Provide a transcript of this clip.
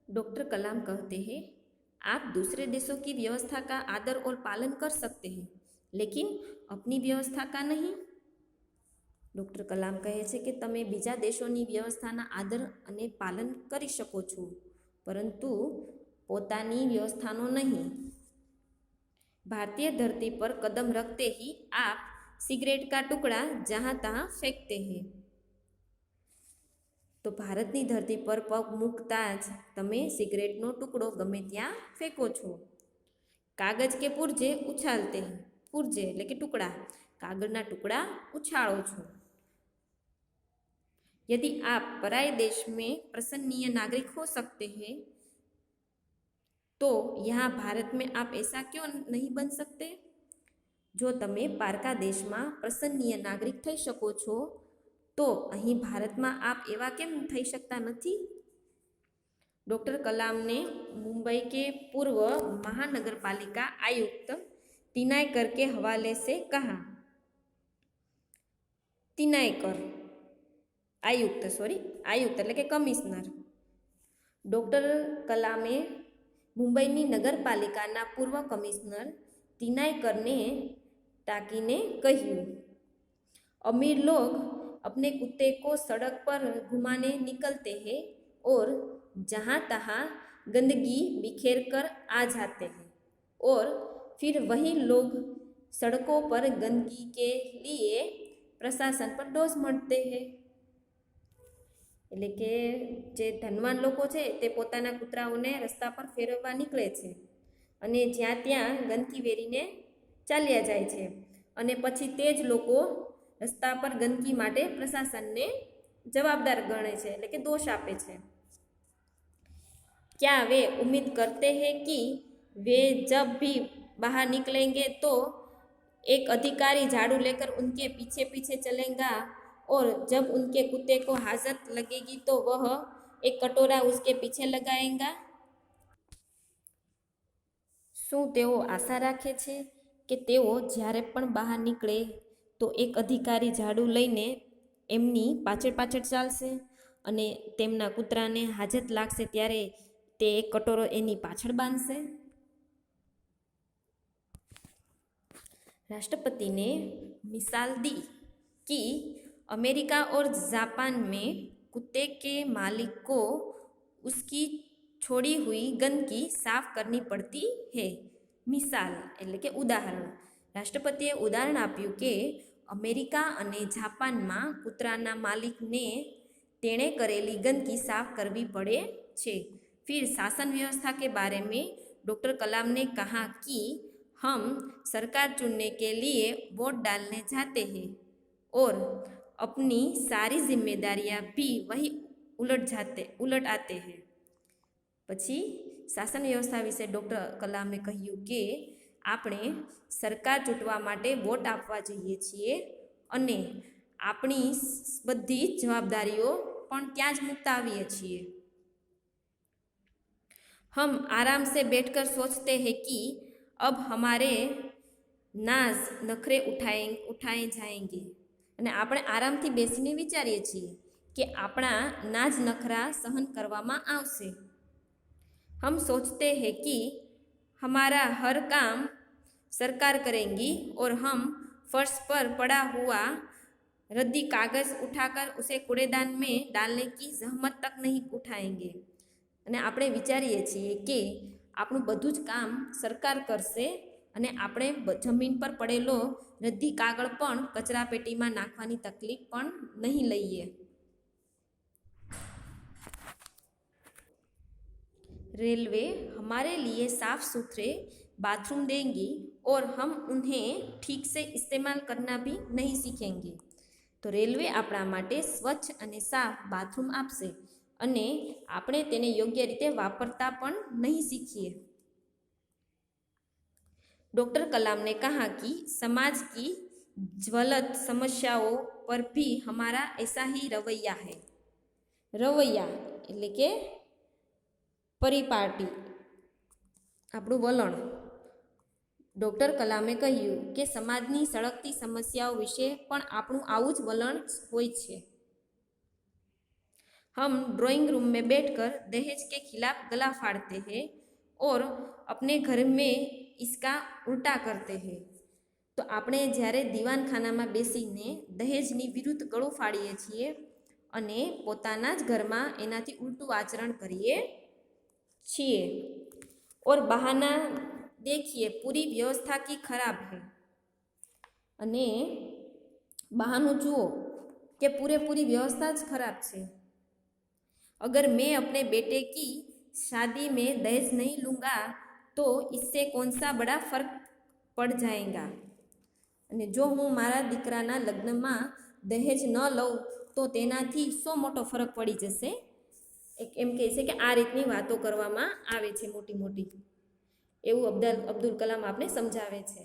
Doctor कलाम कहते हैं, आप दूसरे देशों की व्यवस्था का आदर और पालन कर सकते हैं, लेकिन अपनी व्यवस्था का नहीं। डॉक्टर कलाम કહે છે કે તમે બીજા દેશોની વ્યવસ્થાના આદર અને પાલન કરી શકો છો, પરંતુ પોતાની વ્યવસ્થાનો નહીં। भारतीय धरती पर कदम रखते ही आप सिगरेट का टुकड़ा जहाँ तहाँ फेंकते हैं। तो भारतनी धरती पर पग मूकता ज तमे सिगरेटनो टुकड़ो गमे त्यां फेंको छो। कागज के पुर्जे उछालते हैं, पुर्जे એટલે કે टुकड़ा, कागजना टुकड़ा उछाड़ो छो। यदि आप पराये देश में प्रसन्नीय नागरिक हो सकते हैं, तो यहाँ भारत में आप ऐसा क्यों नहीं बन सकते? जो तमे पारका देश में प्रसन्नीय नागरिक थई शको छो, तो अहीं भारत में आप एवा केम थई शकता नथी? डॉक्टर कलाम ने मुंबई के पूर्व महानगरपालिका आयुक्त तिनायकर के हवाले से कहा। तिनायकर आयुक्त એટલે કે કમિશનર। ડૉક્ટર કલામે મુંબઈની નગરપાલિકાના પૂર્વ કમિશનર तिनायकरने टाकीने કહ્યું, अमीर लोग अपने कुत्ते को सड़क पर घुमाने निकलते हैं और जहाँ तहाँ गंदगी बिखेर कर आ जाते हैं और फिर वही लोग सड़कों पर गंदगी के लिए प्रशासन पर दोष मढ़ते हैं। એટલે કે જે ધનવાન લોકો છે તે પોતાના કૂતરાઓને રસ્તા પર ફેરવવા નીકળે છે અને જ્યાં ત્યાં ગંદકી વેરીને ચાલ્યા જાય છે અને પછી તે જ લોકો રસ્તા પર ગંદકી માટે પ્રશાસનને જવાબદાર ગણે છે, એટલે કે દોષ આપે છે। क्या वे उम्मीद करते हैं कि वे जब भी बाहर निकलेंगे तो एक अधिकारी झाड़ू लेकर उनके पीछे पीछे चलेगा और जब उनके कुत्ते को हाजत लगेगी तो वह एक कटोरा उसके पीछे लगाएगा? શું તેઓ આશા રાખે છે કે તેઓ જ્યારે પણ બહાર નીકળે તો એક અધિકારી ઝાડુ લઈને એમની પાછળ પાછળ ચાલશે અને તેમના કૂતરાને હાજત લાગશે ત્યારે તે એક કટોરો એની પાછળ બાંધશે? राष्ट्रपति ने मिसाल दी कि अमेरिका और जापान में कुत्ते के मालिक को उसकी छोड़ी हुई गंदगी साफ करनी पड़ती है। मिसाल એટલે કે ઉદાહરણ। રાષ્ટ્રપતિએ ઉદાહરણ આપ્યું કે અમેરિકા અને જાપાનમાં કૂતરાના માલિકને તેણે કરેલી ગંદકી સાફ કરવી પડે છે। फिर शासन व्यवस्था के बारे में डॉक्टर कलाम ने कहा कि हम सरकार चुनने के लिए वोट डालने जाते हैं और अपनी सारी जिम्मेदारियां भी वही उलट आते हैं। પછી શાસન વ્યવસ્થા વિશે ડૉક્ટર કલામે કહ્યું કે આપણે સરકાર ચૂંટવા માટે વોટ આપવા જઈએ છીએ અને આપણી બધી જવાબદારીઓ પણ ત્યાં જ મૂકતા આવીએ છીએ। हम आराम से बैठकर सोचते हैं कि अब हमारे नाज नखरे उठाए जाएंगे અને આપણે આરામથી બેસીને વિચારીએ છીએ કે આપણા નાજ નખરા સહન કરવામાં આવશે। हम सोचते हैं कि हमारा हर काम सरकार करेंगी और हम फर्श पर पड़ा हुआ रद्दी कागज उठाकर उसे कूड़ेदान में डालने की जहमत तक नहीं उठाएंगे। અને આપણે વિચારીએ છીએ કે આપણું બધું જ કામ સરકાર કરશે અને આપણે જમીન પર પડેલો રદ્દી કાગળ પણ કચરા પેટીમાં નાખવાની તકલીફ પણ નહીં લઈએ। रेलवे हमारे लिए साफ सुथरे बाथरूम देंगी और हम उन्हें ठीक से इस्तेमाल करना भी नहीं सीखेंगे। तो रेलवे આપણા માટે સ્વચ્છ અને સાફ બાથરૂમ આપશે અને આપણે તેને યોગ્ય રીતે વાપરતા પણ નહીં सीखिए। डॉक्टर कलाम ने कहा कि समाज की ज्वलंत समस्याओं पर भी हमारा ऐसा ही रवैया है। रवैया એટલે કે परिपाटी આપણું વલણ। ડૉક્ટર કલામે કહ્યું કે સમાજની સળગતી સમસ્યાઓ વિશે પણ આપણું આવું જ વલણ હોય છે। हम ड्राइंग रूम में बैठकर दहेज के खिलाफ गला फाड़ते हैं और अपने घर में इसका उल्टा करते हैं. તો આપણે જ્યારે દીવાનખાનામાં બેસીને દહેજની વિરુદ્ધ ગળું ફાડીએ છીએ અને પોતાના જ ઘરમાં એનાથી ઉલટું આચરણ કરીએ છીએ. और बहाना देखिए पूरी व्यवस्था की खराब है. અને બહાનું જુઓ કે પૂરેપૂરી વ્યવસ્થા જ ખરાબ છે. अगर मैं अपने बेटे की शादी में दहेज नहीं लूँगा तो इससे कौन सा बड़ा फर्क पड़ जाएगा. અને જો હું મારા દીકરાના લગ્નમાં દહેજ ન લઉં તો તેનાથી શો મોટો ફરક પડી જશે. એમ કહે છે કે આ રીતની વાતો કરવામાં આવે છે મોટી મોટી, એવું અબ્દુલ કલામ આપણે સમજાવે છે.